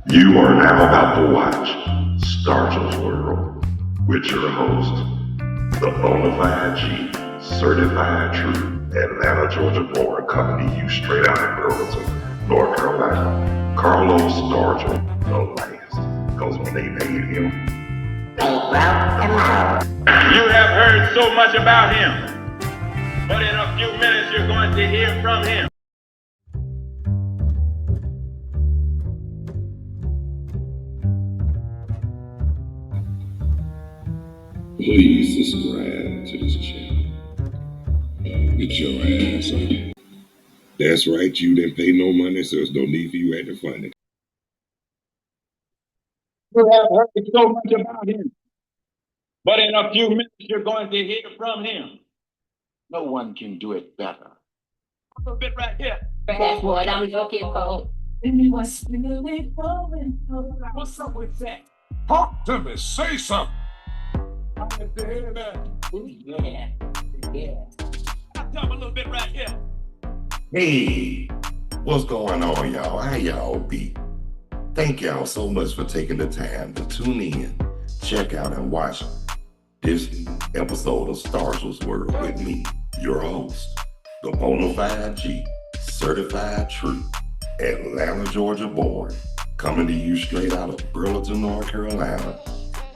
You are now about to watch Stargell's World with your host, the Bonafide G, certified true Atlanta, Georgia born, coming to you straight out of Burlington, North Carolina, Carlos Stargell, the last. Because when they made him, they broke him out. You have heard so much about him, but in a few minutes you're going to hear from him. Please subscribe to this channel. Get your ass on. That's right, you didn't pay no money, so there's no need for you acting funny. You have heard so much about him, but in a few minutes you're going to hear from him. No one can do it better. A bit right here. That's what I'm looking for. What's up with that? Talk to me, say something. Ooh, yeah. I'll tell him a little bit right here. hey, what's going on, y'all? How y'all be? Thank y'all so much for taking the time to tune in, check out, and watch this episode of Stargell's World with me, your host, the Bonafide G, certified true, Atlanta, Georgia born, coming to you straight out of Burlington, North Carolina.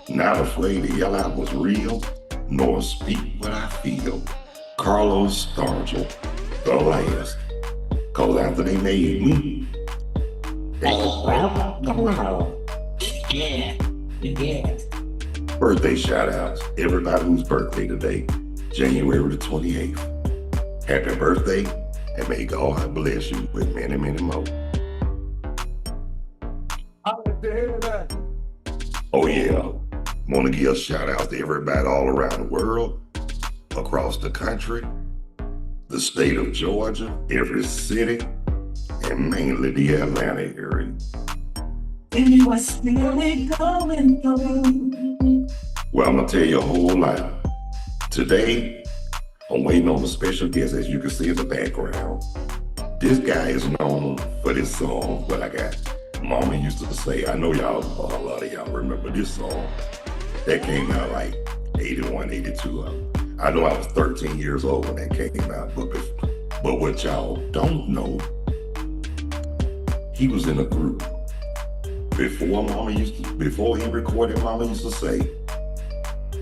Not afraid to yell out what's real, nor speak what I feel. Carlos Stargell, the last. Cause after they made me, They broke him out. Yeah. birthday shout outs. Everybody whose birthday today, January the 28th. Happy birthday, and may God bless you with many, many more. Oh yeah, want to give shout outs to everybody all around the world, across the country, the state of Georgia, every city, and mainly the Atlanta area. What's really going on? Well, I'm gonna tell you a whole lot. Today, I'm waiting on a special guest, as you can see in the background. This guy is known for this song, what I got. Mama used to say, I know y'all, a lot of y'all remember this song. That came out like 81, 82. I know I was 13 years old when that came out, but what y'all don't know, he was in a group. Before he recorded Mama used to say,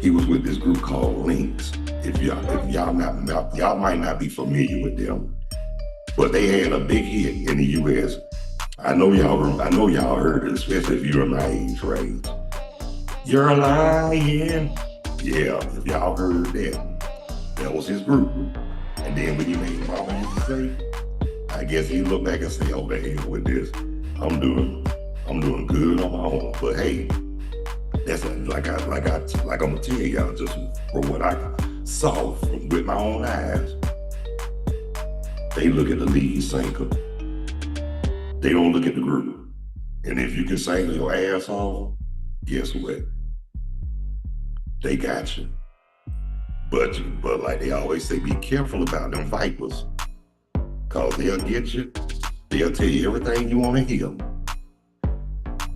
he was with this group called Lynx. If y'all might not be familiar with them, but they had a big hit in the US. I know y'all heard it, especially if you're my age range. You're lying. Yeah, if y'all heard that was his group. And then when he made Mama used to say, I guess he looked back and say, oh, the hell with this. I'm doing good on my own. But hey, that's like I'm gonna tell y'all just from what I saw with my own eyes. They look at the lead singer. They don't look at the group. And if you can sing your ass off, guess what? They got you. But like they always say, be careful about them vipers. Cause they'll get you. They'll tell you everything you want to hear.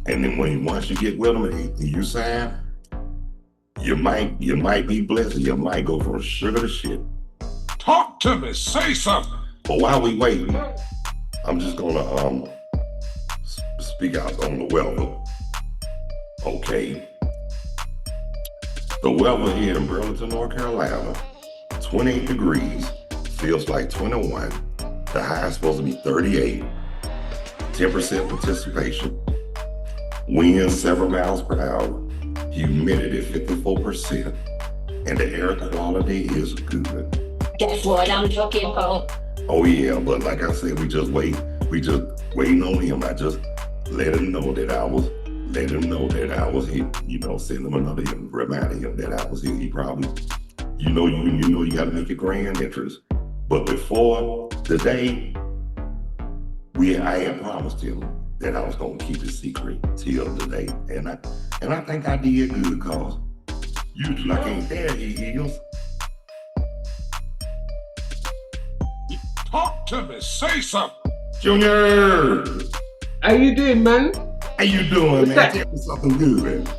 And then once you get with them and you sign, you might be blessed. You might go from sugar to shit. Talk to me, say something. But while we waiting, I'm just gonna speak out on the weather. Okay. The weather here in Burlington, North Carolina, 28 degrees, feels like 21. The high is supposed to be 38. 10% participation. Winds 7 miles per hour. Humidity 54%. And the air quality is good. That's what I'm looking for. Oh yeah, but like I said, we just waiting on him. I just let him know that I was here. You know, send him another reminding him that I was here. He probably, you know you gotta make your grand entrance. But before today, I had promised him that I was gonna keep it secret till today. And I think I did good, cause usually I can't tell he is. Talk to me, say something. Junior! How you doing, man? How you doing, What's man? that? Tell me something good.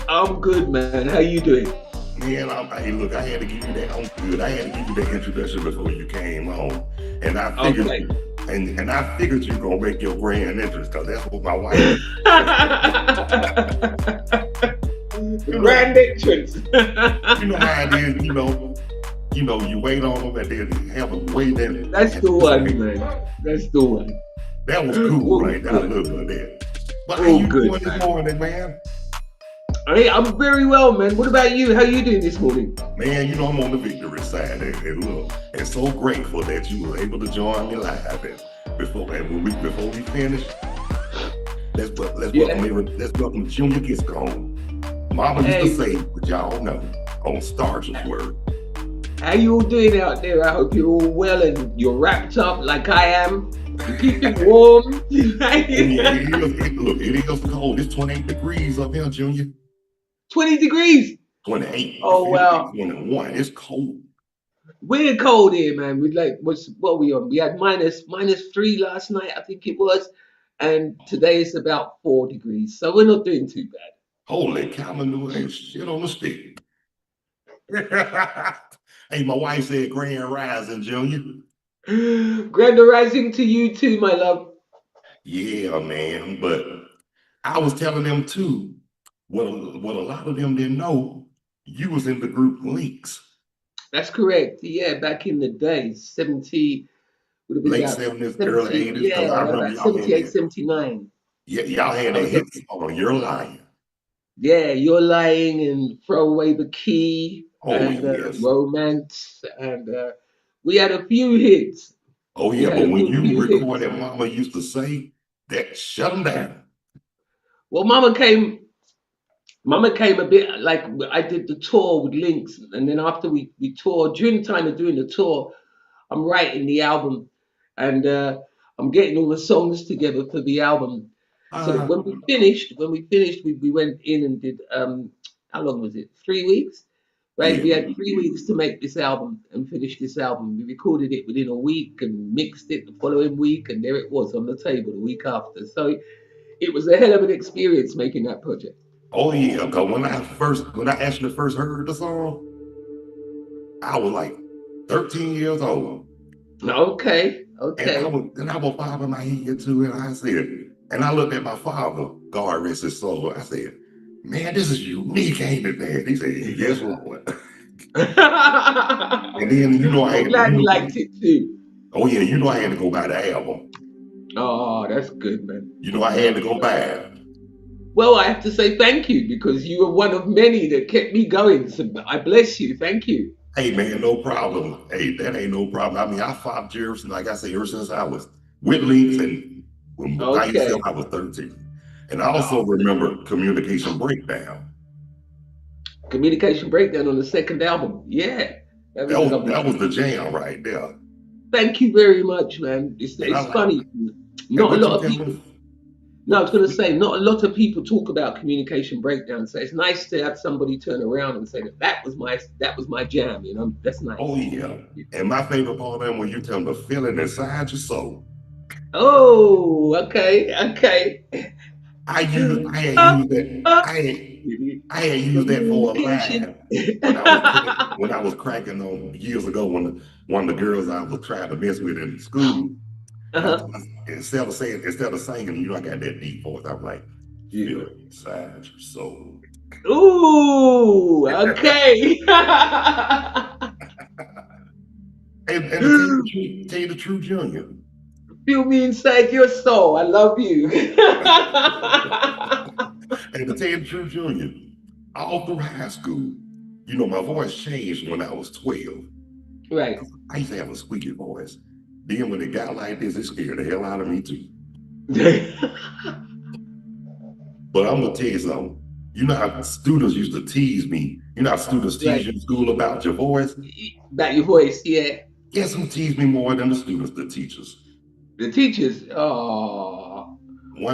I'm good, man. How you doing? Man, hey, look, I had to give you that. I'm good. I had to give you that introduction before you came on, and I figured, Okay. and I figured you're gonna make your grand entrance because that's what my wife did. Grand entrance. You know how it is. You wait on them and then have them wait in. That's the one, man. That's the one. That was cool, All right? I good. love that. But how All you good, doing this man. morning, man? Hey, I'm very well, man. What about you? How you doing this morning? Man, I'm on the victory side, and look, and so grateful that you were able to join me live. And before we finish, let's welcome Junior Gets Gone. Mama used to say, but y'all know, on Stargell's word. How you all doing out there? I hope you're all well and you're wrapped up like I am. You keep it warm. It is cold. It's 28 degrees up here, Junior. 20 degrees. 28. Oh wow. 21. It's cold. We're cold here, man. We what are we on? We had -3 last night, I think it was, and today it's about 4 degrees. So we're not doing too bad. Holy cow, manure ain't shit on the stick. Hey, my wife said grand rising, Junior. Grand rising to you too, my love. Yeah, man. But I was telling them too, what a lot of them didn't know, you was in the group Links. That's correct. Yeah, back in the day, 70, would have been Late about 70s, 70, early 80s, because yeah, I around remember about y'all had 78, that. 79. Yeah, y'all had I that was hit song, You're Lying. Yeah, You're Lying and Throw Away the Key Oh, and yes. Romance. And we had a few hits. Oh, We yeah, had but a when you few hits. recorded, Mama used to say that shut them down. Well, Mama came a bit like I did the tour with Lynx. And then after we toured, during the time of doing the tour, I'm writing the album and I'm getting all the songs together for the album. So that when we finished, we went in and did how long was it? 3 weeks, right? Yeah. We had 3 weeks to make this album and finish this album. We recorded it within a week and mixed it the following week, and there it was on the table the week after. So it was a hell of an experience making that project. Oh, yeah, because when I actually first heard the song, I was like 13 years old. Okay, And I okay. was bobbing my head to it. I said, and I looked at my father, God rest his soul. I said, man, this is unique, ain't it, Dad? He said, yes, Lord. And then I'm glad you liked it too. oh yeah, I had to go buy the album. Oh, that's good, man. I had to go buy it. Well, I have to say thank you because you were one of many that kept me going. So I bless you. Thank you. Hey man, no problem. Hey, that ain't no problem. I mean, I fought Jerry, like I say, ever since I was with Links and by Okay. yourself, I was 13. And I also remember Communication Breakdown. Communication Breakdown on the second album. Yeah. That was a lovely. That was the jam right there. Thank you very much, man. And I It's like, funny. and Not a what you lot of tell people. me? No, I was going to say, not a lot of people talk about communication breakdown. So it's nice to have somebody turn around and say that was my jam. That's nice. Oh yeah. And my favorite part of them when you tell them the feeling inside your soul. Oh, okay, okay. I had used that for a Communication. line when I was cracking on years ago when one of the girls I was trying to mess with in school. Instead of singing, I got that deep voice. I'm like, feel it inside your soul. Ooh, okay. And to tell you the truth, Junior. Feel me inside your soul. I love you. And to tell you the truth, Junior, all through high school, my voice changed when I was 12. Right. I used to have a squeaky voice. Then when it got like this, it scared the hell out of me too. But I'm gonna tell you something. You know how students used to tease me. You know how students tease you in school about your voice? About your voice, yeah. Guess who teased me more than the students? The teachers. The teachers. Oh,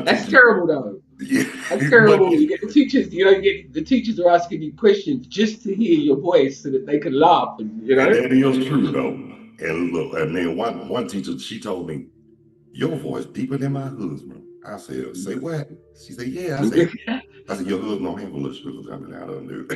that's teacher, terrible though. Yeah. That's terrible. You get the teachers. The teachers are asking you questions just to hear your voice so that they can laugh. And that is true though. And look, and then one teacher, she told me, your voice deeper than my husband. I said, say what? She said, yeah. I said, your husband don't have a little sugar coming out of him.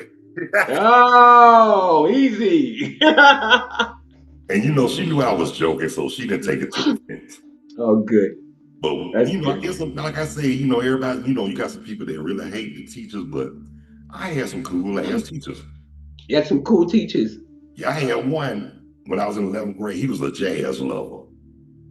Oh, easy. And you know, she knew I was joking, so she didn't take it to offense. Oh, good. But That's you know, I good. guess like I say, you know, everybody, you know, you got some people that really hate the teachers, but I had some cool ass teachers. You had some cool teachers. Yeah, I had one when I was in 11th grade. He was a jazz lover.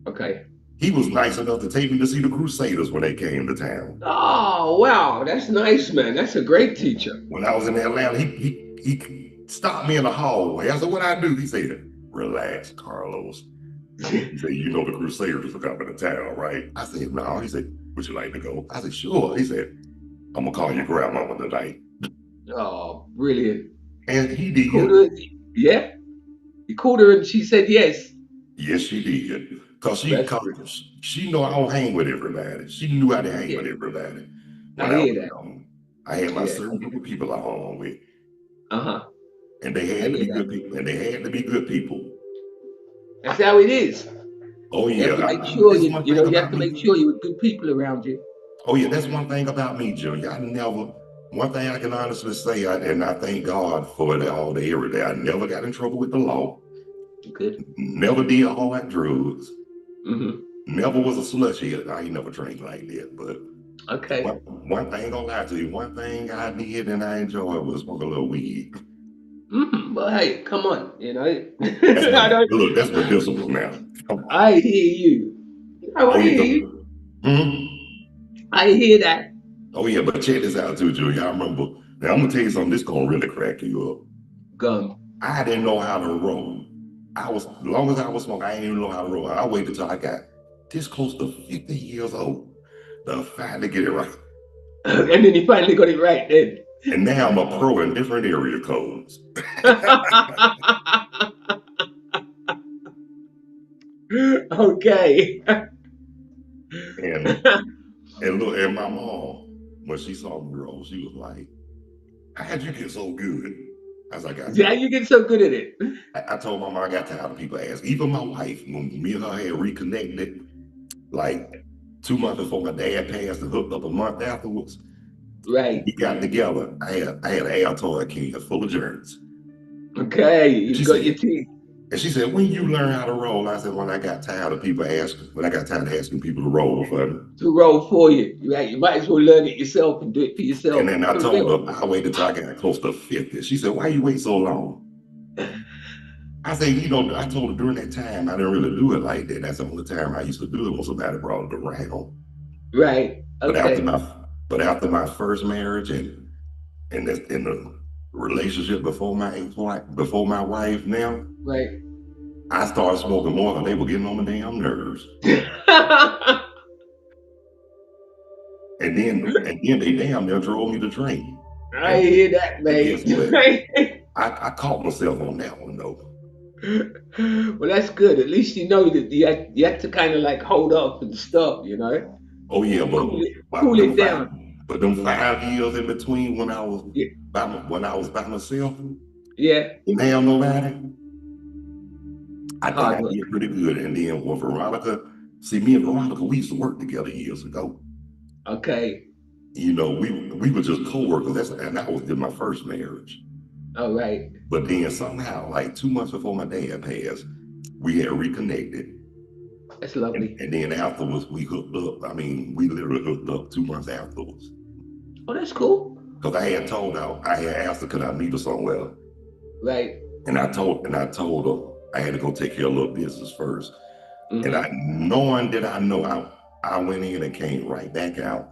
Okay. He was nice enough to take me to see the Crusaders when they came to town. Oh, wow. That's nice, man. That's a great teacher. When I was in Atlanta, he stopped me in the hallway. I said, what I do? He said, relax, Carlos. He said, you know the Crusaders are coming to town, right? I said, no. He said, would you like to go? I said, sure. He said, I'm going to call your grandmama tonight. Oh, brilliant. And he did. Called her, yeah? You called her and she said yes. Yes, she did. Because she know I don't hang with everybody. She knew I didn't hang with everybody. I hear that. I had my certain group of people I hung with. Uh-huh. And they had to be good people. And they had to be good people. That's how it is. Oh, yeah. You have to make sure you have to make sure you with good people around you. Oh, yeah, that's one thing about me, Junior. One thing I can honestly say, and I thank God for it all day, every day, I never got in trouble with the law. Good. Never did hard drugs. Mm-hmm. Never was a slushy. I ain't never drank like that, but okay. One thing gonna lie to you, one thing I did and I enjoyed was smoke a little weed. Mm-hmm. But hey, come on, you know. Look, that's medicinal now. Come on. I hear you. I hear you. Mm-hmm. I hear that. Oh yeah, but check this out too, Julie. I remember. Now I'm gonna tell you something. This gonna really crack you up. Gun. I didn't know how to roll. As long as I was smoking, I didn't even know how to roll. I waited till I got this close to 50 years old to finally get it right. And then you finally got it right then. And now I'm a pro in different area codes. Okay. And look, and my mom, when she saw me roll, she was like, how'd you get so good? I was like, how you get so good at it? I told my mom I got tired of people asking. Even my wife, when me and her had reconnected, like 2 months before my dad passed and hooked up a month afterwards. Right. We got together. I had an Altoid can full of germs. Okay, you got your teeth. And she said, when you learn how to roll? I said, when I got tired of people asking, when I got tired of asking people to roll for me. To roll for you. Right. You might as well learn it yourself and do it for yourself. And then I told her, I waited till I got close to 50. She said, why you wait so long? I said, you know, I told her during that time, I didn't really do it like that. That's the only time I used to do it when somebody brought it around. Right. Okay. But after my first marriage and in the relationship before my wife now, right, I started smoking more than they were getting on my damn nerves. and then they damn near drove me to drink. I hear that, man. I caught myself on that one though. Well, that's good. At least you know that you had to kind of like hold off and stop, you know. Oh yeah, but cool it down. But them 5 years in between when I was by myself, yeah, didn't have nobody. I think I did pretty good. And then with Veronica, see, me and Veronica, we used to work together years ago. Okay. You know, we were just co-workers. And that was my first marriage. All right. But then somehow, like 2 months before my dad passed, we had reconnected. That's lovely. And then afterwards, we hooked up. I mean, we literally hooked up 2 months afterwards. Oh, that's cool. Because I had asked her, could I meet her somewhere? Right. And I told her I had to go take care of a little business first. Mm-hmm. And I went in and came right back out.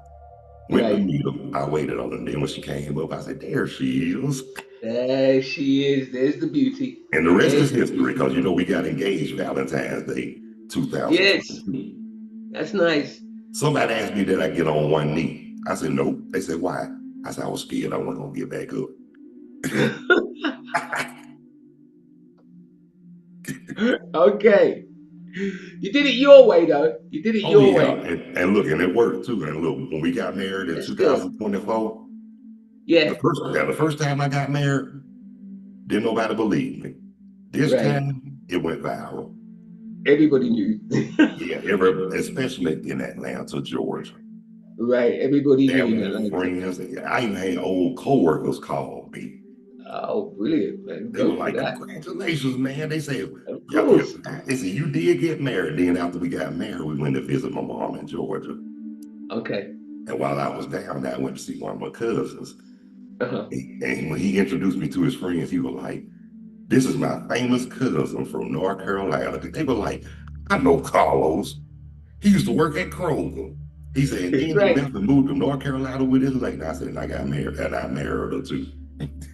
Went to meet her. I waited on her. And then when she came up, I said, there she is. There she is. There's the beauty. And the rest is history, because you know we got engaged Valentine's Day 2000. Yes. That's nice. Somebody asked me, did I get on one knee? I said, no. They said, why? I said, I was scared I wasn't going to get back up. Okay. You did it your way, though. You did it your way. And look, and it worked too. And look, when we got married in 2024, the first time I got married, didn't nobody believe me. This time, it went viral. Everybody knew. Yeah, especially in Atlanta, Georgia. Right. Everybody That knew in was Atlanta. friends. I even had old coworkers call me. Oh, brilliant, man. They were Go for like, that. "Congratulations, man." They said, Of "Yeah, course. they said you did get married." Then after we got married, we went to visit my mom in Georgia. Okay. And while I was down there, I went to see one of my cousins. Uh-huh. And when he introduced me to his friends, he was like, "This is my famous cousin from North Carolina." They were like, "I know Carlos. He used to work at Kroger." He said, and then he Right. left and moved to North Carolina with his lady. I said, and I got married, and I married her too.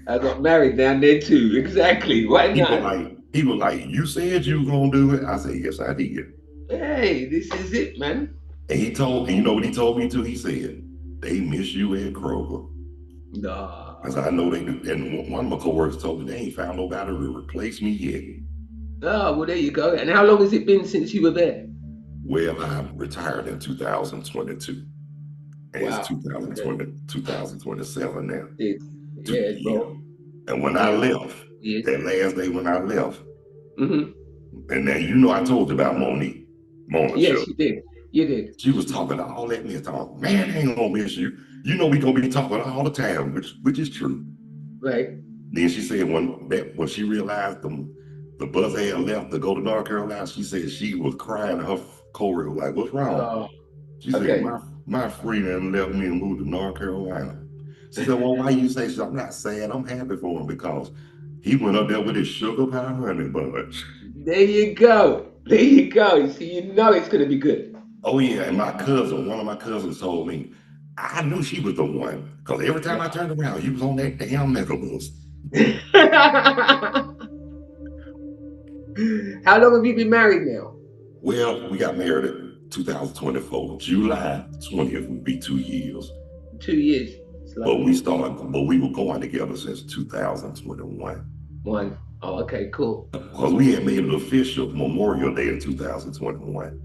I got married down there too. Exactly. Why not? He was like, "You said you were gonna do it." I said, "Yes, I did." Hey, this is it, man. And you know what he told me too? He said, "They miss you at Kroger." Nah. I said, "I know they do." And one of my coworkers told me they ain't found nobody to replace me yet. Oh, well, there you go. And how long has it been since you were there? Well, I retired in 2022. And it's Wow. Okay. 2027 now. Yeah, Yeah. bro. And when I Yeah. left, Yes. that last day when I left, Mm-hmm. and now you know I told you about Monique, Mona Show. Yes, you did. You did. She was talking all that mess, talking, "Man, I ain't gonna miss you. You know we gonna be talking all the time," which is true. Right. Then she said when she realized the bus had left to go to North Carolina, she said she was crying. Her coworker was like, "What's wrong?" Oh, She said, okay. my friend left me and moved to North Carolina. She said, "Well, why you say?" She said, "I'm not sad. I'm happy for him because he went up there with his sugar pie honey bunch." There you go. There you go. So you know it's gonna be good. Oh yeah, and one of my cousins told me, I knew she was the one. Because every time I turned around, he was on that damn megabus. How long have you been married now? Well, we got married in 2024. July 20th would be 2 years. 2 years. It's lovely. But we were going together since 2021. One. Oh, okay, cool. Because we had made it official Memorial Day in 2021.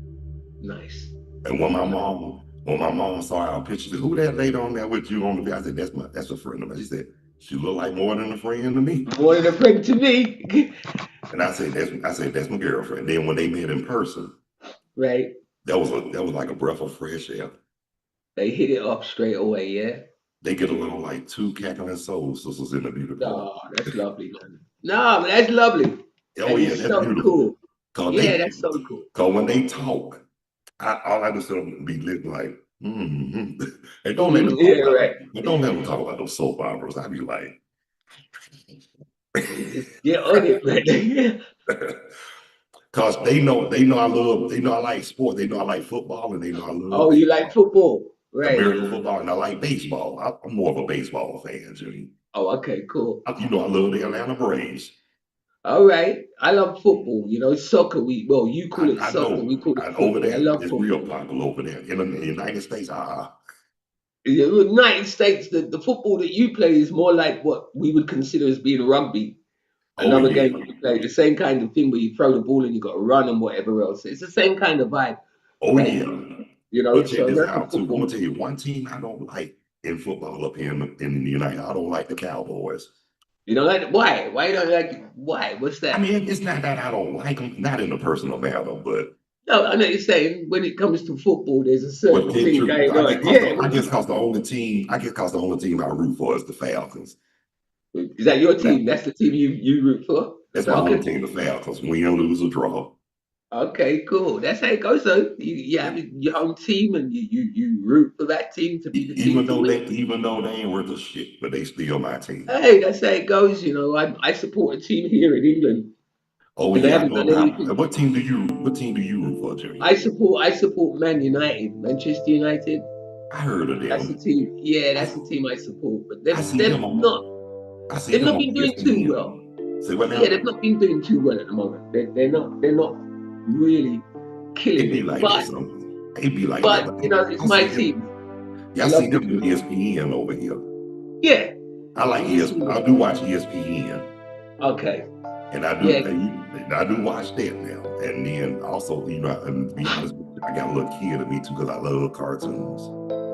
Nice. And when my mom saw our picture, she said, "Who that lady on there with you on the video?" I said, "That's a friend of mine." She said, "She look like more than a friend to me." More than a friend to me. And I said, "That's my girlfriend." Then when they met in person, Right. that was like a breath of fresh air. They hit it off straight away, yeah? They get along like two cackling soul sisters in the beauty parlor. Oh, that's lovely, man. No, but that's lovely. Oh That yeah, is that's so beautiful. cool. Cause Yeah, that's so cool. when they talk, all I just be listening like, mm-hmm. And don't let them talk Yeah, about right. don't let them talk about those soap operas. I be like, Just get on it, man. cause they know I like sport, they know I like football, and they know I love Oh, you like baseball, football, right? American football, and I like baseball. I'm more of a baseball fan, Jimmy. Oh, okay, cool. You know I love the Atlanta Braves. All right. I love football. You know, soccer. You call it I soccer. know We call it over football. I there love it's real football. popular over there in the United States. In the United States, the football that you play is more like what we would consider as being rugby. Oh Another yeah, game you play, the same kind of thing where you throw the ball and you got to run and whatever else. It's the same kind of vibe, oh right? yeah. You know, But check so this American out too. I'm gonna football. tell you one team I don't like in football up here in the United. I don't like the Cowboys. You know, like why? Why you don't like it? Why? What's I that? mean, it's not that I don't like them, not in a personal manner, but No, I know you're saying when it comes to football, there's a certain tell you the thing truth, going on. Yeah, I guess cause the only team I root for is the Falcons. is that your That, team? That's the team you root for, the that's my only Falcons. team, the Falcons. Win, lose, or draw. Okay, cool. That's how it goes, though. You have your own team, and you root for that team to be the team to win. Even though they ain't worth a shit, but they still my team. Hey, that's how it goes. You know, I support a team here in England, Oh and they yeah, I haven't know done about. anything. What team do you root for, Jimmy? I support Man United, Manchester United. I heard of That's the them. team. Yeah, I, that's the team I support. But I see they've them not I see they've them not on been doing too well. ESPN. Say what Yeah, now? they've not been doing too well at the moment. They're not really killing It be it. like that. But So it be like that. but But you know, it's I my see them. team. Yeah, I I see love the them on ESPN over here. yeah. I like ESPN. I do watch ESPN, Okay. and Yeah. I do watch that now. And then also, and to be honest, I got a little kid in me too because I love cartoons.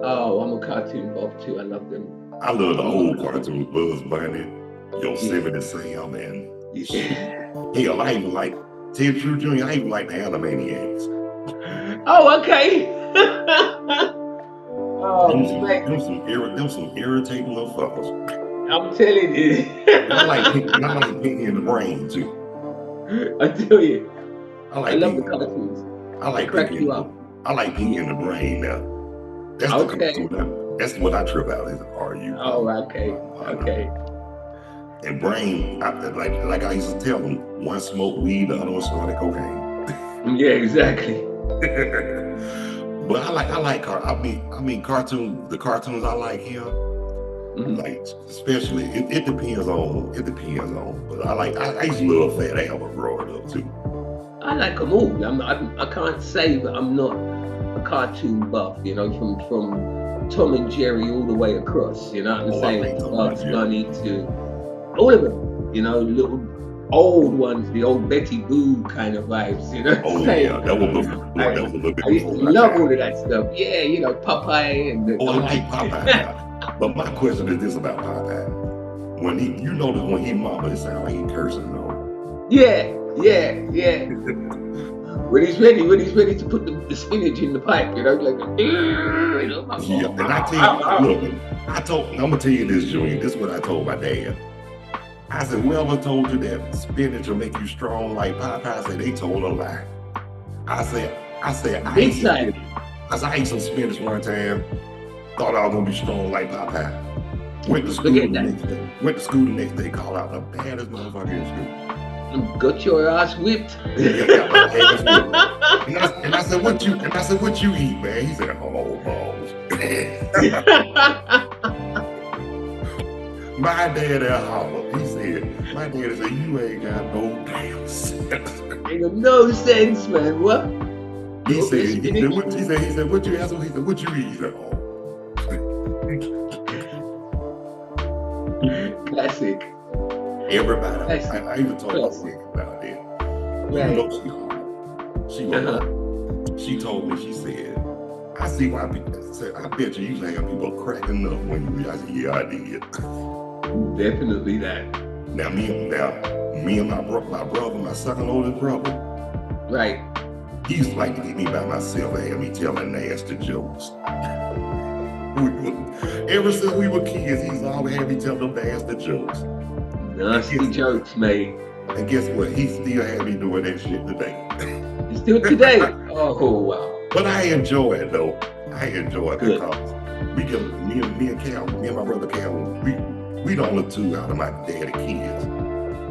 Oh, I'm a cartoon buff too. I love them. I love the I love old them. cartoons, Bugs Bunny, Yeah. Yosemite Sam, and Yeah. hell, I even like Ted True Jr. I even like the Animaniacs. Oh, okay. Oh, mate, them some irritating little fuckers. I'm telling you. And I like Pinky in the Brain too. I tell you, I I like love the Pinky. cartoons. I like Crack Pinky. you up. I like Pinky in the Brain now. That's the Okay. cartoon. That's what I trip out is RU. Oh, okay. Okay. And Brain, like I used to tell them, one smoked weed, the other one snorted cocaine. Yeah, exactly. But the cartoons I like here, like especially it depends on, but I used to love Fat Albert growing up too. I like them all. I can't say that I'm not a cartoon buff, you know, from Tom and Jerry all the way across, you know what I'm saying? To Bugs Bunny to all of them, you know, little old ones, the old Betty Boo kind of vibes, you know what I'm saying? Yeah, that was a little bit I used to before my love time. all of that stuff. Yeah, you know, Popeye and I like Popeye. But my question is this about Popeye. When he mumbles, it sounds like he cursing though. Yeah. When he's ready to put the spinach in the pipe, you know, like, you know. Yeah, and I tell you, look, I'm gonna tell you this, Junior. This is what I told my dad. I said, whoever told you that spinach will make you strong like Popeye? I said, they told a lie. I said, I ate some spinach one time, thought I was gonna be strong like Popeye. Went to school the next day, called out the baddest motherfucker in school. Got your ass whipped. Yeah, got my ass whipped. And I said, what you eat, man? He said, oh, balls. My dad hollered. My dad said, you ain't got no damn sense. Ain't no sense, man. What? He said, what you asked him? He said, what you eat? He said, oh. Classic. Everybody. I even told my wife about that. Right. You know she told me, she said, I see why people said, I bet you used to have people cracking up when you read. I said, yeah, I did. Definitely that. Now me and my brother, my second oldest brother, right. He used to like to get me by myself and have me telling nasty jokes. Ever since we were kids, he's always had me tell them nasty jokes. Nasty jokes, mate. And guess what? He still had me doing that shit today. Still today? Oh, wow. But I enjoy it though. I enjoy it because me and my brother Calvin, we the only two out of my daddy kids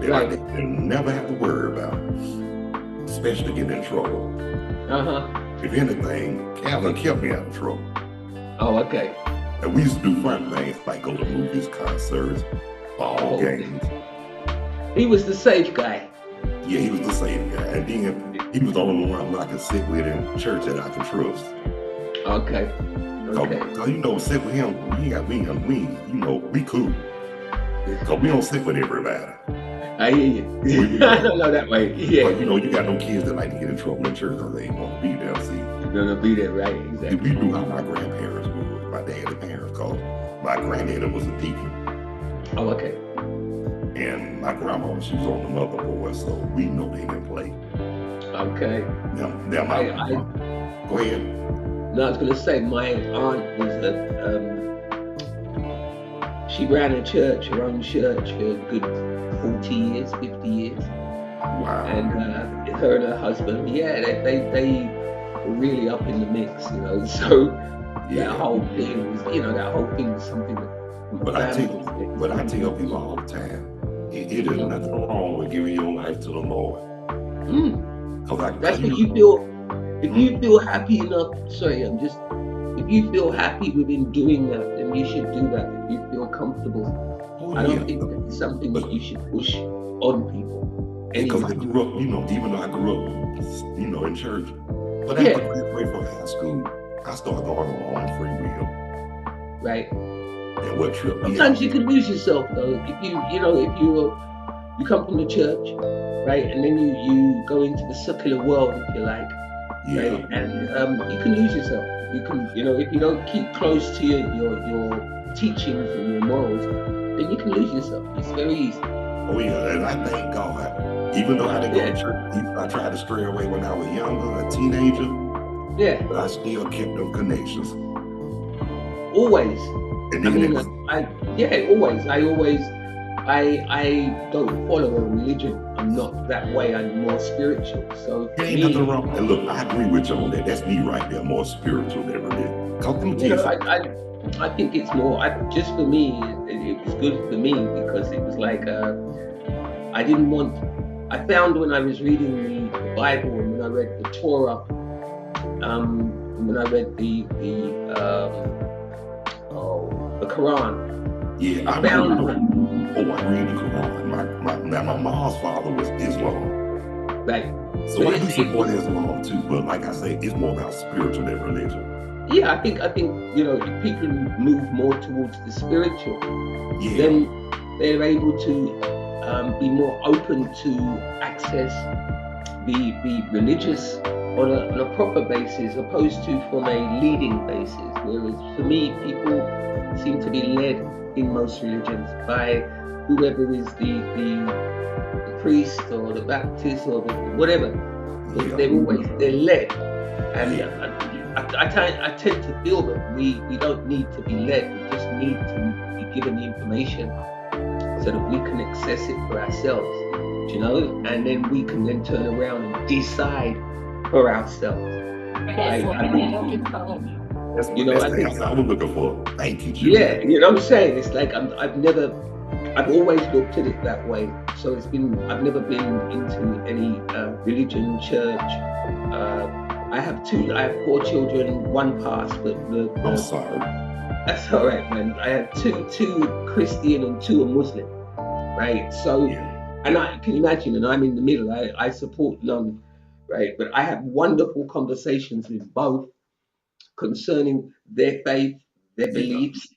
that they never have to worry about, especially getting in trouble. If anything, Calvin kept me out of trouble. Oh, okay. And we used to do fun things like go to movies, concerts, ball games. He was the safe guy. Yeah, he was the safe guy. And then he was the only one I could sit with in church that I could trust. Okay. Cause sit with him, we cool. Cause we don't sit with everybody. I hear you. I don't know that way. Yeah. But you got no kids that like to get in trouble in church because they ain't gonna be there. See, you're gonna be there, right? Exactly. We knew how my grandparents were, my dad's parents, cause my granddaddy was a deacon. Oh, okay. And my grandma, she was on the motherboard, so we know they didn't play. Okay. Now go ahead. No, I was gonna say my aunt was she ran her own church for a good 40 years, 50 years. Wow. And her and her husband, they were really up in the mix, so that whole thing was something that But I tell people all the time, it is nothing wrong with giving your life to the Lord. That's what you feel. If you feel happy enough, if you feel happy within doing that, then you should do that. If you feel comfortable, I don't think that's something that you should push on people. Because I grew up, even though I grew up, in church, but after graduating from high school, I started going on my own free will. Right. And what tripped me Sometimes you can lose yourself though. If you come from the church, right, and then you go into the secular world, if you like. Yeah. Right? And you can lose yourself. You can, if you don't keep close to your teachings and your morals, then you can lose yourself. It's very easy. Oh yeah, and I thank God. Even though I didn't go to church, I tried to stray away when I was younger, a teenager. Yeah. But I still kept them connections. always. And I then mean, it was, always. I don't follow a religion. I'm not that way. I'm more spiritual. So for there ain't me, nothing wrong. And look, I agree with you on that. That's me right there, more spiritual than religion. Come on, you know, Jesus. I think it's more. Just for me, it was good for me because it was like I didn't want. I found when I was reading the Bible and when I read the Torah, and when I read the Quran, Yeah, I found I read the Quran. My mom's father was Islam. like. So I do support Islam too, but like I say, it's more about spiritual than religion. Yeah, I think you know, if people move more towards the spiritual, Yeah, then they're able to be more open to access the religious on a proper basis, opposed to from a leading basis. Whereas for me, people seem to be led in most religions by whoever is the priest or the Baptist or the whatever. yeah, They're led, and yeah. I tend to feel that we don't need to be led. We just need to be given the information so that we can access it for ourselves, you know, and then we can then turn around and decide for ourselves. That's what I'm looking for. That's You know, that's I the think, answer I was looking for. Thank you, Julie. yeah, you know what I'm saying? It's like I've always looked at it that way. So I've never been into any religion, church. I have 4 children, 1 passed, but I'm sorry. that's all right, man. I have two Christian and 2 are Muslim, right? So, Yeah, and I can imagine, and I'm in the middle. I support none, right? But I have wonderful conversations with both concerning their faith, their yeah, beliefs,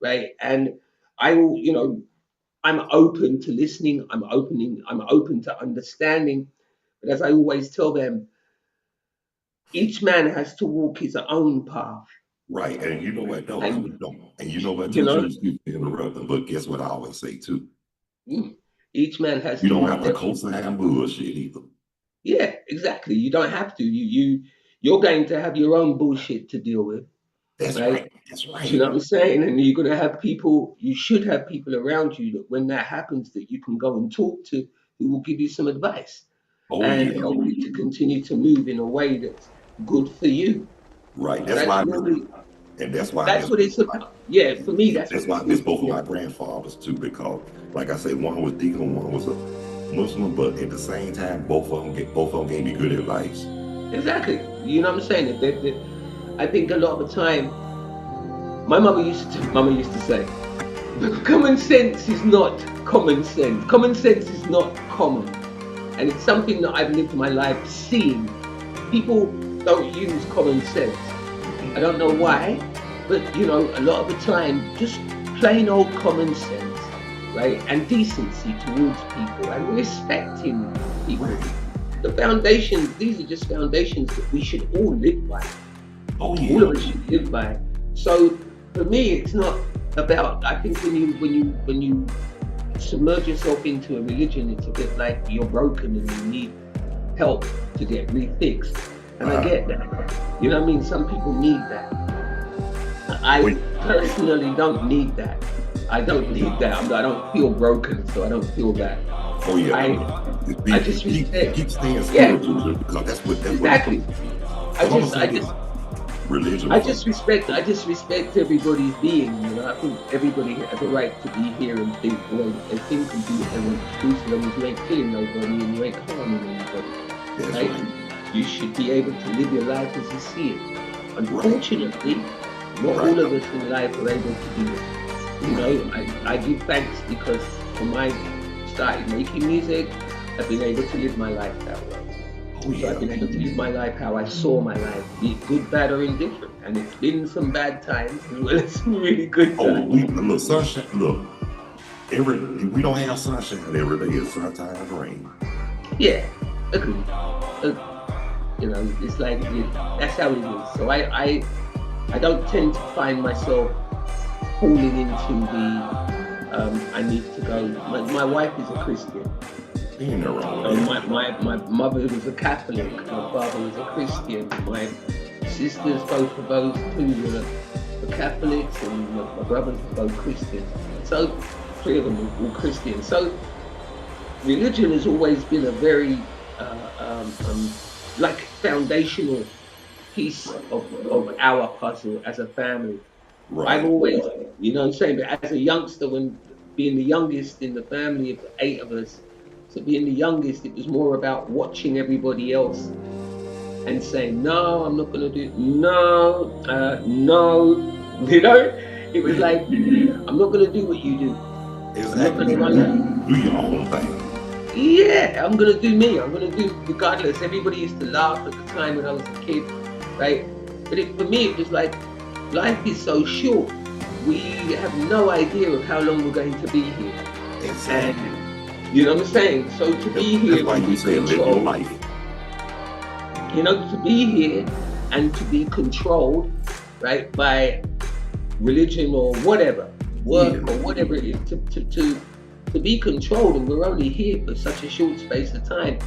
right? And I will, you know, I'm open to listening. I'm open to understanding. But as I always tell them, each man has to walk his own path. right. And you know what? No, I And, don't. And you know what, you too, know, Julie, excuse me for interrupting, but guess what I always say too? each man has You to don't walk have to their. co-sign bullshit either. Yeah, exactly. You don't have to. You're going to have your own bullshit to deal with, That's right? right. That's Do you know right. what I'm saying? And you're going to have people. You should have people around you that when that happens, that you can go and talk to, who will give you some advice Oh and yeah. help you to continue to move in a way that's good for you. Right. So that's normally And that's why I that's miss what it's about. Yeah, for me, yeah, that's that's what why it's I miss good. both of Yeah, my grandfathers too, because like I said, one was deacon, one was a Muslim, but at the same time, both of them gave me good advice. exactly. You know what I'm saying? I think a lot of the time, mama used to say, common sense is not common sense. Common sense is not common, and it's something that I've lived my life seeing. People don't use common sense. I don't know why, but you know, a lot of the time, just plain old common sense, right, and decency towards people and respecting people. Right. The foundations, these are just foundations that we should all live by. Oh All of yeah. us should live by. So for me, it's not about. I think when you submerge yourself into a religion, it's a bit like you're broken and you need help to get refixed. And I get that. You know what I mean? Some people need that. I Wait. personally don't need that. I don't need that. I don't feel broken, so I don't feel that. Oh yeah. I just respect. Keep staying Yeah, spiritual because that's exactly. what I I'm gonna just, say I this. just, Religion I for just respect. I just respect everybody's being. You know, I think everybody has a right to be here and think the way that they think and do what they want to do, so long as you ain't killing nobody and you ain't harming anybody, that's right? right. You should be able to live your life as you see it. Right. Unfortunately, not Right. all of us in life are able to do it. You know, I give thanks because from I started making music, I've been able to live my life that way. Oh So I've been yeah. able to live my life how I saw my life, be it good, bad, or indifferent. And it's been some bad times as well as some really good Oh, times. look, sunshine. Look, we don't have sunshine every day. It's sometimes rain. Yeah, agree. You know, it's like that's how it is. So I don't tend to find myself falling into the I need to go. My wife is a Christian. Ain't no wrong with that. My mother was a Catholic. My father was a Christian. My sisters, both of those two, were were Catholics, and my brothers were both Christians. So 3 of them were all Christians. So religion has always been a very like foundational piece of our puzzle as a family. I've Right. always, you know what I'm saying, but as a youngster, when being the youngest in the family of the 8 of us, so being the youngest, it was more about watching everybody else and saying, no, I'm not going to do, no, no, you know? It was like, I'm not going to do what you do. I'm not going Exactly. to run that. Do your own thing. Yeah, I'm going to do me. I'm going to do regardless. Everybody used to laugh at the time when I was a kid, right? But for me, it was like, life is so short. We have no idea of how long we're going to be here. Exactly. And you know what I'm saying? So to be here, That's why you say live your life. you know, to be here and to be controlled, right, by religion or whatever, work or whatever it is, to be controlled, and we're only here for such a short space of time.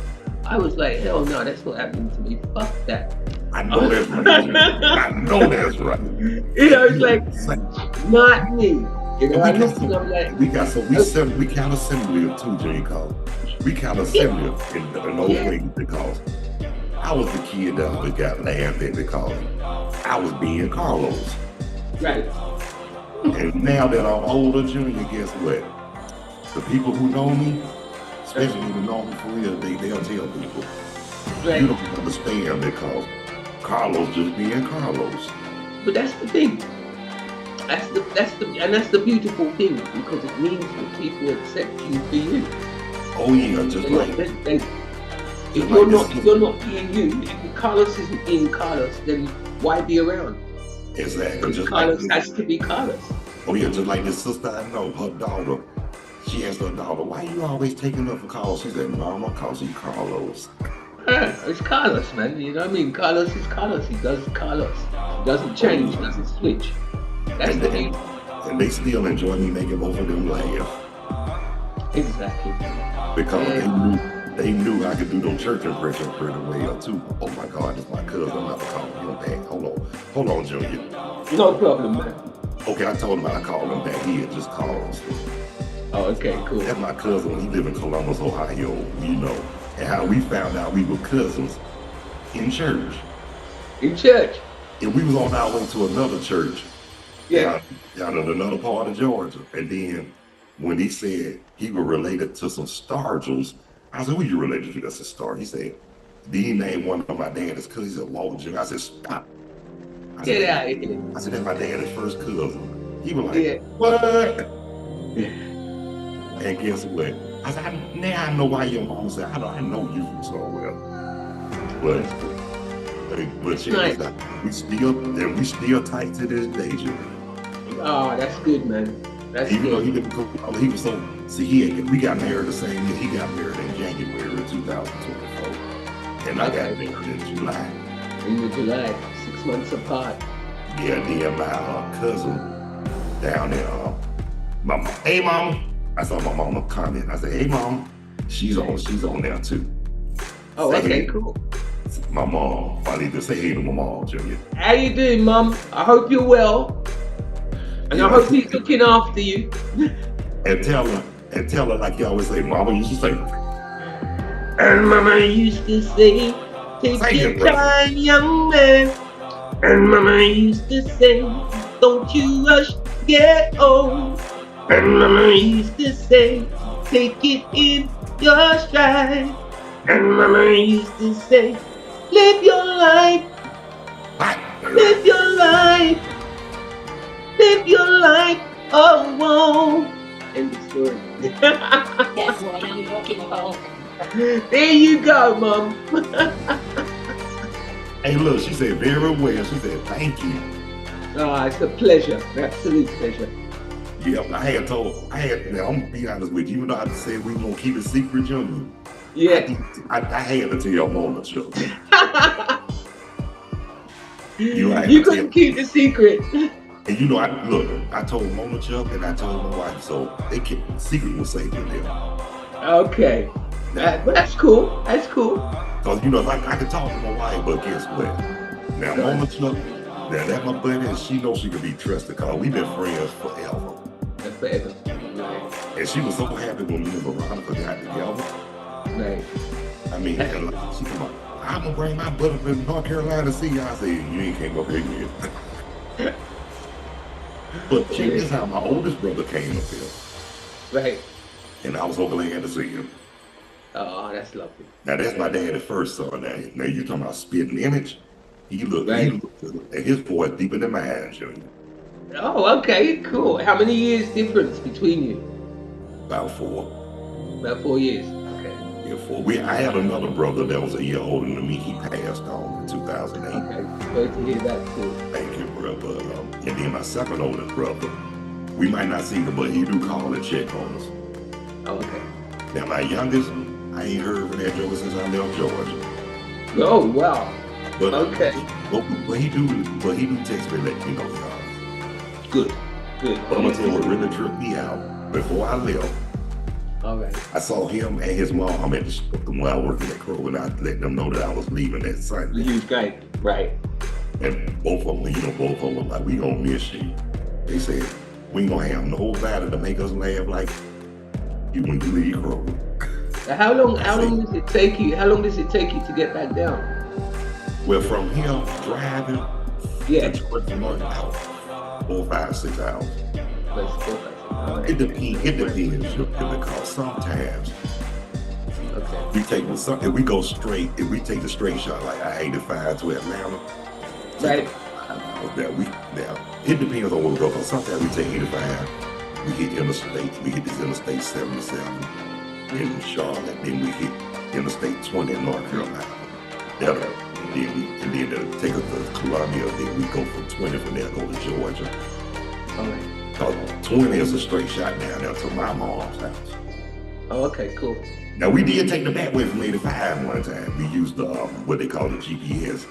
I was like, hell no, that's not happening to me. Fuck that. I know that's right. I know that's right. You know, it's like, not me. You know, I looked and I'm like, we count assembly too, J. Cole. We count assembly in those ways because I was the kid that got laughed at because I was being Carlos. right. And now that I'm older, Junior, guess what? The people who know me, especially who know me for real, they'll tell people. Right. You don't understand because Carlos just being Carlos. But that's the thing. That's the beautiful thing, because it means that people accept you for you. Oh yeah, just They're like not- they- just if like you're not being you, if Carlos isn't being Carlos, then why be around? exactly. Because Just Carlos like has to be Carlos. oh yeah, just like this sister I know, her daughter. She asked her daughter, "Why you always taking up for Carlos?" She said, "Mama, cause he Carlos." It's Carlos, man. You know what I mean? Carlos is Carlos. He does Carlos. He doesn't change. He doesn't switch. That's And the they, thing. and they still enjoy me making both of them laugh Exactly. because Yeah. they knew I could do them church impressions pretty well too. Oh my God, this is my cousin. I'm about to call him back. Hold on, Junior. No problem, man. Okay, I told him I called him back. He had just called. Oh, okay, cool. That's my cousin. He live in Columbus, Ohio. You know, and how we found out we were cousins in church. In church. And we was on our way to another church. Yeah. Down in another part of Georgia. And then when he said he was related to some Stargells, I said, who you related to? That's a star. He said, he named one of my dad's cousins. He said, Walter Jr. I said, stop. I Get said, out of here. I said, that's my dad's first cousin. He was like, Yeah. what? And guess what? I said, now I know why your mom said, I know you from somewhere. But Nice. we still tight to this day, Junior. Oh, that's good, man. That's Even though good. he was so, see, we got married the same year. He got married in January of 2024. And I got married in July. In the July, 6 months apart. Yeah, then my cousin down there, mama, hey mama. I saw my mama comment. I said, hey mama, she's on there too. Oh, Say okay, hey. cool. My mom, I need to say hey to my mom, Junior. How you doing, Mum? I hope you're well. And Yeah. I hope he's looking after you. And tell her like you always say, mama used to say, And Mama used to say, take Say your it, brother. time, young man. And Mama used to say, don't you rush, get old. And Mama used to say, take it in your stride. And Mama used to say, live your life, live your life, live your life, oh, whoa. End of story. That's what I'm looking for. There you go, Mom. hey look, she said very well. She said, thank you. Oh, it's a pleasure, absolute pleasure. Yeah, now I'm gonna be honest with you, even though I said we gonna keep it secret, Junior. Yeah. I had to tell Mona Chuck. You couldn't keep the secret. And you know, I told Mona Chuck and I told my wife, so they kept the secret was safe with them. Okay. But that's cool. That's cool. Cause you know, I could talk to my wife, but guess what? Now Mona Now that my buddy, and she knows she can be trusted because we've been friends forever. That's forever. And she was so happy when me and Veronica got together. Right. I mean, and like, she come on, I'm gonna bring my butt up in North Carolina to see you. I said, you ain't came up here yet. But check this out, my oldest brother came up here, Right. and I was so glad to see him. Oh, that's lovely. Now that's my daddy's first son. Now you talking about spitting image? He looked, Right. and his voice deeper than mine, Junior. Oh, okay, cool. How many years difference between you? About 4. About 4 years. Okay. Yeah, 4. I had another brother that was a year older than me. He passed on in 2008. Okay. Great to hear that too. Thank you, brother. And then my second oldest brother, we might not see him, but he do call and check on us. Oh, okay. Now my youngest, I ain't heard from that Joker since I left Georgia. Oh, wow. But Okay. but he do text me, let me know. Good. Good. But I'm gonna tell you what really tripped me out. Before I left, All right. I saw him and his mom at the store while I was working at Kroger, and I let them know that I was leaving that Sunday. You was great. Right. And both of them were like, we gonna miss you. They said, we ain't gonna have nobody to make us laugh like you when you leave Kroger. How long does it take you? How long does it take you to get back down? Well, from here, driving, Yeah. to Georgia, about 4, 5, 6 hours. Let's go back. All right. It depends, because sometimes Okay. if we go straight, if we take the straight shot like I-85 to Atlanta, Right. now it depends on where we go. Because sometimes we take 85, we hit interstate, we hit this interstate 77 in Charlotte, then we hit interstate 20 in North Carolina. And then they'll take us to Columbia, then we go from 20 from there, go to Georgia. All right. 20 is a straight shot down there to my mom's house. Oh, okay. Cool. Now we did take the back way from 85 one time. We used the what they call the GPS.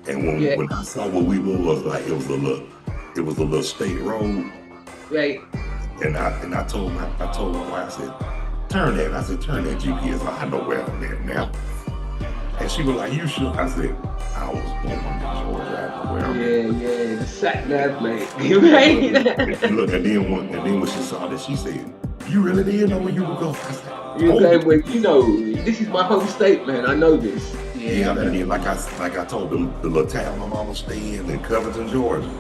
And when I saw what we was like, it was a little state road. Right. And I told my wife, I said, turn that GPS on. I know where I'm at now. And she was like, you sure? I said, I was born in Georgia. I know where I'm at. Yeah. The sat nav, mate. Right. And look, and then when she saw that, she said, you really didn't know where you were going? I said, You're going with, this is my home state, man. I know this. Yeah, and then like I told them, the little town my mama stayed in Covington, Georgia.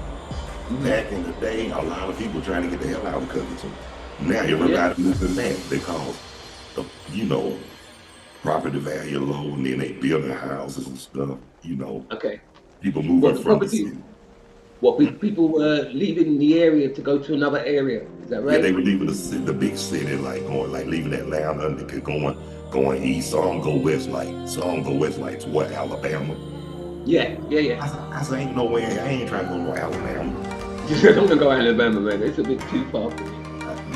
Back in the day, a lot of people trying to get the hell out of Covington. Now everybody moving back because property value low, and then they building houses and stuff. Okay. People moving from the city. People were leaving the area to go to another area. Is that right? Yeah, they were leaving the big city, leaving Atlanta and they going east. Some go west like toward Alabama. Yeah. I said, ain't no way. I ain't trying to go to Alabama. I don't want to go to Alabama, man. It's a bit too far for me.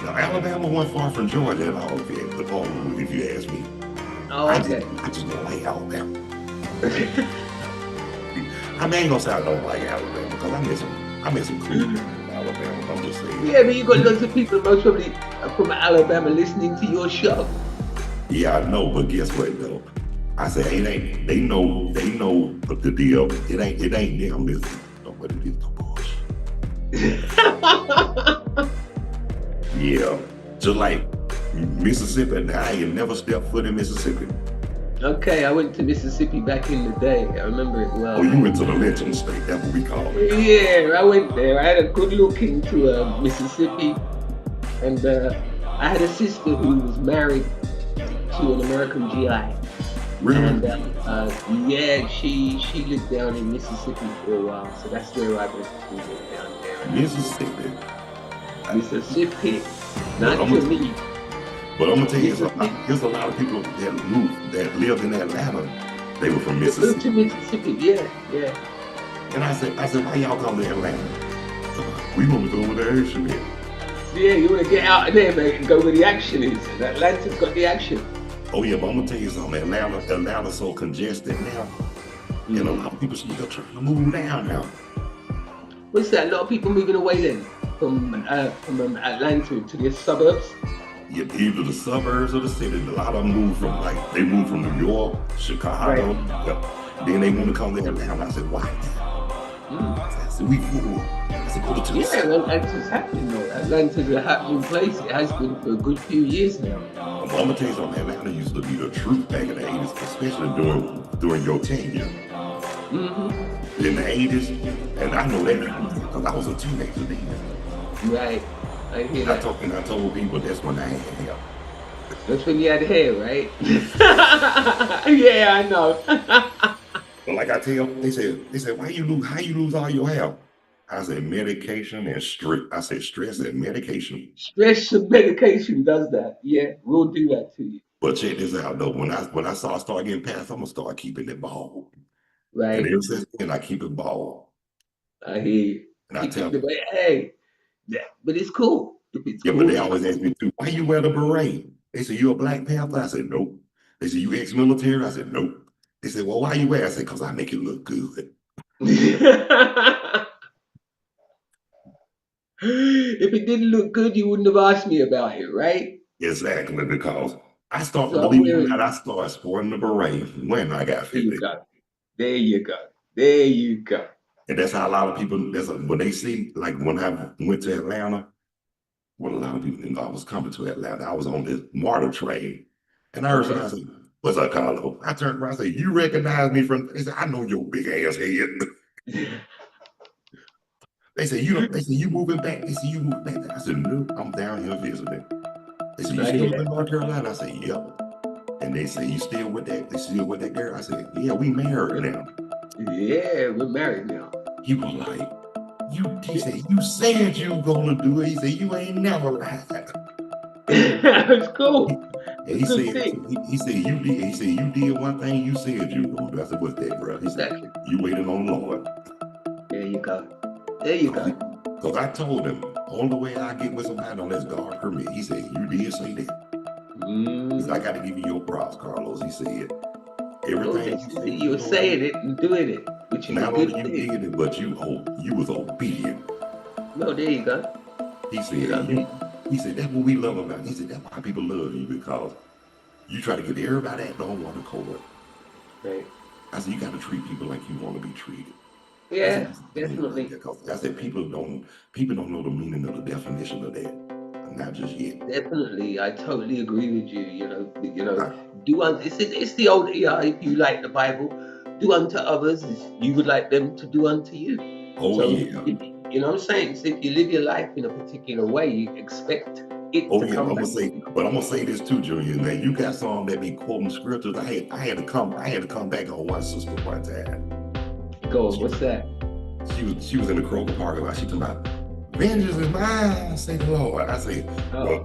No, Alabama wasn't far from Georgia at all, if you ask me. Oh, okay. I just don't like Alabama. I ain't gonna say I don't like Alabama because I miss some cool people in Alabama. I'm just saying. Yeah, but you got lots of people most probably from Alabama listening to your show. Yeah, I know, but guess what though? I say it ain't. They know the deal. It ain't them. But it is the bullshit. Yeah, just like Mississippi. Now I ain't never stepped foot in Mississippi. Okay, I went to Mississippi back in the day. I remember it well. Oh, you went to the Lynching State. That's what we call it. Yeah, I went there. I had a good look into Mississippi, and I had a sister who was married to an American GI. Really? And she lived down in Mississippi for a while, so that's where I went to down there. Mississippi. Not to me. But I'm gonna tell you something. There's a lot of people that lived in Atlanta. They were from Mississippi. Moved to Mississippi, yeah. And I said, why y'all come to Atlanta? We want to go where the action is. Yeah, you want to get out of there, mate, and go where the action is. Atlanta's got the action. Oh yeah, but I'm gonna tell you something. Atlanta's so congested now, and a lot of people still trying to move down now. What's that? A lot of people moving away then from Atlanta to the suburbs. Yeah, either the suburbs or the city. A lot of them moved from New York, Chicago. Right. Yeah. Then they want to come to Atlanta. I said, why? I said, we fool. I said, go to the Yeah, side. Atlanta's happening though. Atlanta's a happening place. It has been for a good few years now. I'm gonna tell you something, Atlanta used to be the truth back in the 80s, especially during your tenure. Mm-hmm. In the 80s, and I know that because I was a teenager then. Right. I hear that. I told people that's when I had hair. That's when you had hair, right? Yeah, I know. But like I tell them, they said, how you lose all your hair? I said, medication and stress. I said, stress and medication. Stress and medication does that. Yeah, we'll do that to you. But check this out though. When I start getting past, I'm gonna start keeping it bald. And Right. ever since then, I keep it bald. I hear you. And I Keep tell it the them, way, hey, yeah, but it's cool. If it's yeah, cool, but they it's always ask me too, why you wear the beret? They said, you a Black Panther? I said, nope. They said, you ex-military? I said, nope. They said, well, why you wear? I said, because I make it look good. If it didn't look good, you wouldn't have asked me about it, right? Exactly, because I start, So I'm believe it or wearing. not, I started sporting the beret when I got There you 50. go. There you go. There you go. And that's how a lot of people, when they see, like when I went to Atlanta, well, a lot of people didn't know I was coming to Atlanta. I was on this MARTA train. And I heard Okay. somebody say, what's up, Carlo? I turned around and said, you recognize me from, they said, I know your big ass head. They said, you moving back? They said, you moving back? I said, no, I'm down here visiting. They said, you I still hear live in that. North Carolina? I said, yep. And they said, you still with that? They still with that girl? I said, yeah, we married now. Yeah, we're married now. He was like, he said, you said you were gonna do it. He said, you ain't never lied. It's cool. And It's a good thing. he said, you did one thing you said you were gonna do. I said, what's that, bro? He said, Exactly. you waited on the Lord. There you go. There you go. Because I told him, only way I get with somebody unless God permit. He said, you did say that. He said, I got to give you your props, Carlos. He said, everything you said You were saying it and doing it, which is a not good only you thing. did it, but you was obedient. No, there you go. He said, that's what we love about it. He said, that's why people love you, because you try to get everybody that don't want to court. Right. I said, you got to treat people like you want to be treated. Yeah, definitely. Because I said, people don't know the meaning of the definition of that. Not just yet. Definitely, I totally agree with you. It's the old if you like the Bible, do unto others as you would like them to do unto you. Oh, So yeah. you know what I'm saying? So if you live your life in a particular way, you expect it to come back. I'm gonna say this too, Junior. Now you got some that be quoting scriptures. I had to come back on one sister one time. Go on, what's that? She was in the Kroger parking lot. She talking about vengeance is mine, say the Lord. I say, well,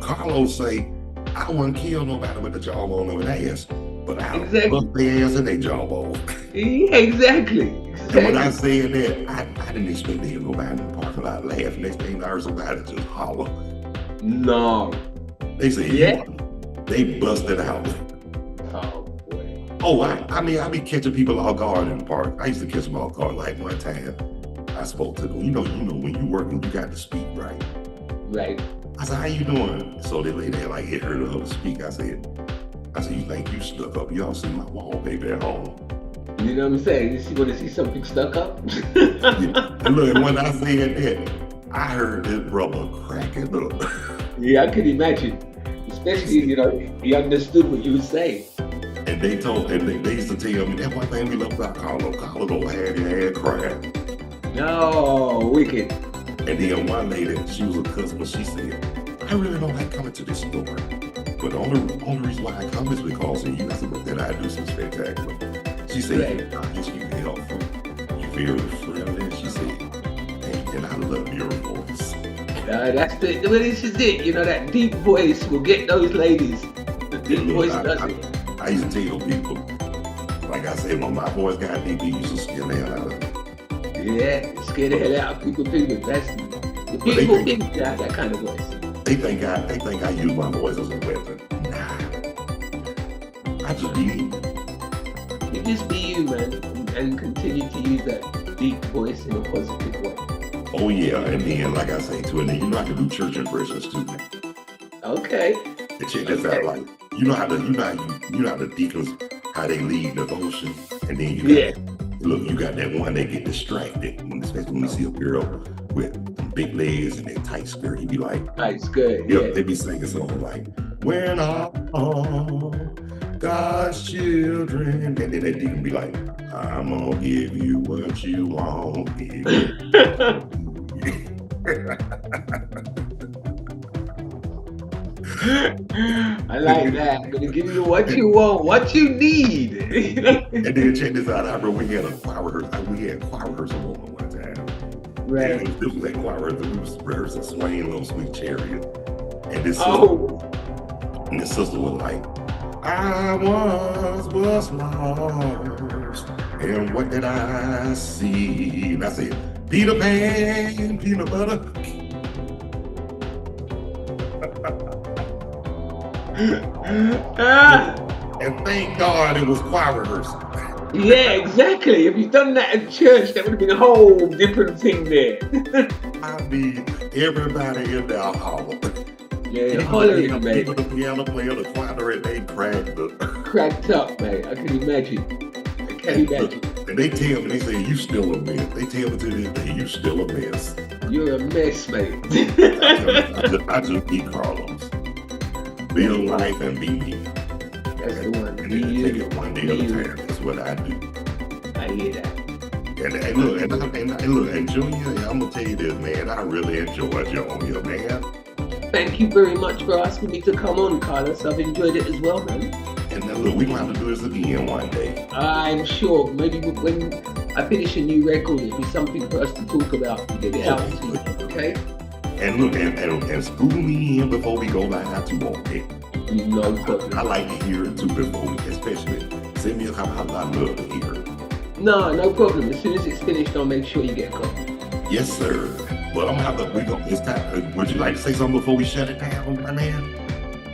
Carlos say, I wouldn't kill nobody with the jawbone of an ass, but I bust their ass in their jawbone. Yeah, exactly. And when I said that, I didn't expect to hear nobody in the parking lot laugh. Next thing I heard somebody just holler. No. They said, yeah. They busted out. Oh boy. Oh, I be catching people off guard in the park. I used to catch them off guard. Like one time, I spoke to them. You know, when you working, you got to speak, right? Right. I said, how you doing? So they lay there like, it heard her speak. I said, you think you stuck up? Y'all see my wallpaper at home. You know what I'm saying? You want to see something stuck up? And look, when I said that, I heard this brother cracking up. Yeah, I could imagine. Especially, he understood what you were saying. And they used to tell me, that's one thing we love about Carlo. Carlo don't have your head crying. No, wicked. And then one lady, she was a customer, she said, I really don't like coming to this store. But the only reason why I come is because of you. I said, but then I do some spectacular. She said, you're nice, you're helpful, you're very friendly. She said, and I love your voice. This is it. That deep voice will get those ladies. The deep voice does it. I used to tell people, like I said, when my voice got deep, he used to scare the hell out of me. Yeah, scare the hell out of people too, but that's the people think that kind of voice. They think I use my voice as a weapon. Nah. I just be me. You just be you, man, and continue to use that deep voice in a positive way. Oh yeah, and then like I say too, and then I can do church impressions too. Okay. And check this out, like you know how the deacons how they lead devotion, and then you Look, you got that one that get distracted, especially when you see a girl with big legs and that tight skirt. You be like, Nice, good. yeah, Yeah. they be singing something like, "When all God's children," and then they can be like, "I'm gonna give you what you want." I like that. I'm gonna give you what you want, what you need. You know? And then check this out. I remember we had a choir rehearsal. We had choir rehearsal one time. Right. And this was that choir rehearsal. We was rehearsing "Swaying Little Sweet Chariot." And this and the sister was like, "I was lost, and what did I see?" And I said, "Peter Pan, peanut butter." And thank God it was choir rehearsal. Yeah, exactly. If you'd done that at church, that would have been a whole different thing there. I mean, everybody in there holler. Yeah, hollering, mate. Even the piano player, the choir, they cracked up. Cracked up, mate. I can imagine. I can imagine. And they tell me, they say, "You still a mess." They tell me to this day, "You still a mess." You're a mess, mate. I just be Carlos. Live life and be me. That's the one. And then take it one day at a time. That's what I do. I hear that. And look, and Junior, I'm gonna tell you this, man. I really enjoyed you on here, man. Thank you very much for asking me to come on, Carlos. I've enjoyed it as well, man. And then look, we're gonna have to do this again one day. I'm sure. Maybe when I finish a new record, it'll be something for us to talk about and get it out to you. Okay? And look, and school me in before we go live too, okay? No problem. I like to hear it too before we, especially send me a copy. I love to hear it. No problem. As soon as it's finished, I'll make sure you get a copy. Yes, sir. Well, I'm gonna have to. It's time. Would you like to say something before we shut it down, my man?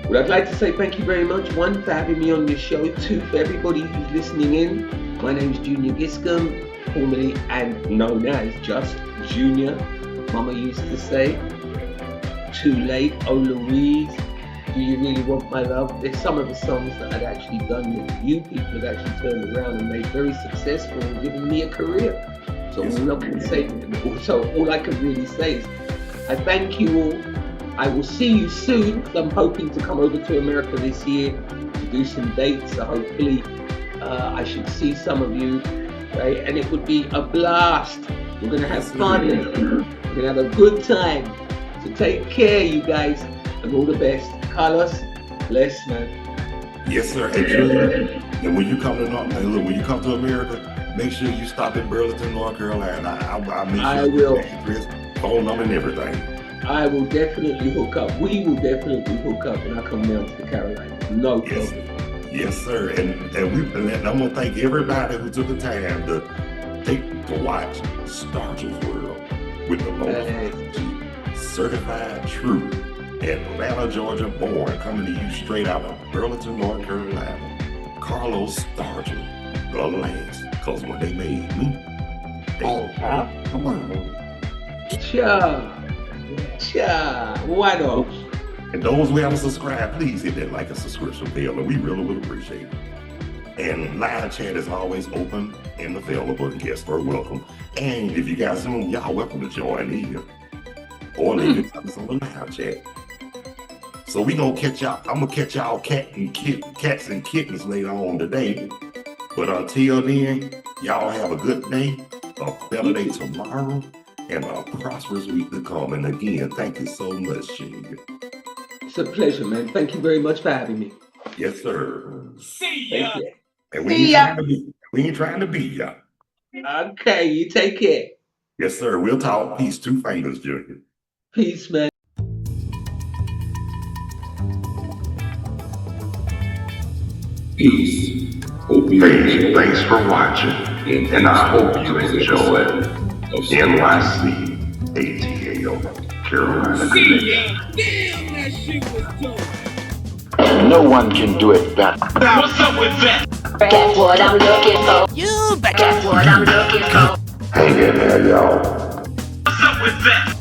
Well, I'd like to say thank you very much. One, for having me on this show. Two, for everybody who's listening in. My name's Junior Giscombe, formerly and known as just Junior. Mama used to say, "Too late, oh Louise. Do you really want my love?" There's some of the songs that I'd actually done that you people have actually turned around and made very successful and given me a career. So all I can really say is I thank you all. I will see you soon because I'm hoping to come over to America this year to do some dates. So hopefully I should see some of you, right? And it would be a blast. We're gonna have fun. We're gonna have a good time. So take care, you guys, and all the best. Carlos, bless, man. Yes, sir. And Junior, and when you come to when you come to America, make sure you stop in Burlington, North Carolina. I'll make sure I will. Address, phone number, and everything. I will definitely hook up. We will definitely hook up when I come down to the Carolinas. No Yes, problem. yes, sir. And I'm gonna thank everybody who took the time to watch Stargell's World with the most certified true Atlanta, Georgia born, coming to you straight out of Burlington, North Carolina. Carlos Stargell, the last. Cause when they made me, come on. Cha. Why not? And those who haven't subscribed, please hit that like and subscription bell, and we really would appreciate it. And live chat is always open and available, and guests are welcome. And if you guys Zoom, y'all welcome to join in or leave it on the live chat. So we gonna catch y'all. I'm gonna catch y'all cats and kittens later on today. But until then, y'all have a good day, a better day tomorrow, and a prosperous week to come. And again, thank you so much, Junior. It's a pleasure, man. Thank you very much for having me. Yes, sir. See Thank you. And See ya. we ain't trying to be y'all. Okay, you take care. Yes, sir. We'll talk. Peace. 2 fingers, Junior. Peace, man. Peace. Hope you enjoy. Thanks for watching, and I hope you enjoy NYC ATL Carolina Connection. Damn, that shit was dope. No one can do it better. What's up with that? That's what I'm looking for. You bet. That's what I'm looking for. Hang in there, y'all. What's up with that?